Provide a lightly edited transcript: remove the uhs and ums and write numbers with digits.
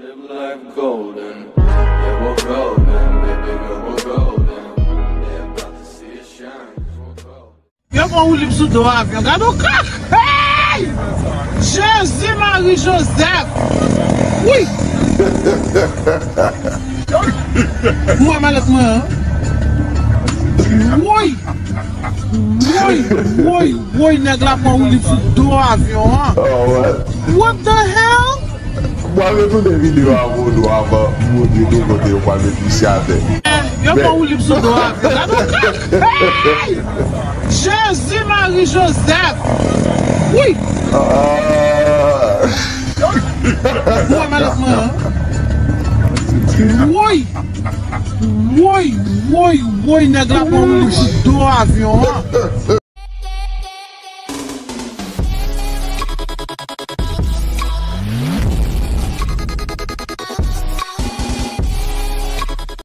Live life golden, yeah, we're golden, baby girl, we're golden. They're about to see us shine, 'cause we're golden. Eu vou o livro do avião, gado carro. Ei! Jesus Maria José. Ui! Uma maleta, mano. Oi! Oi, nega lá com o livro do avião. What the hell? Mwave tout de vidéo à vous doivent montrer tout côté au point de vue. Eu vou o livro do avião, gado carro. Ei! Jesus Maria José. Ui! Uma maleta, mano. Oi, nega lá com o livro do avião.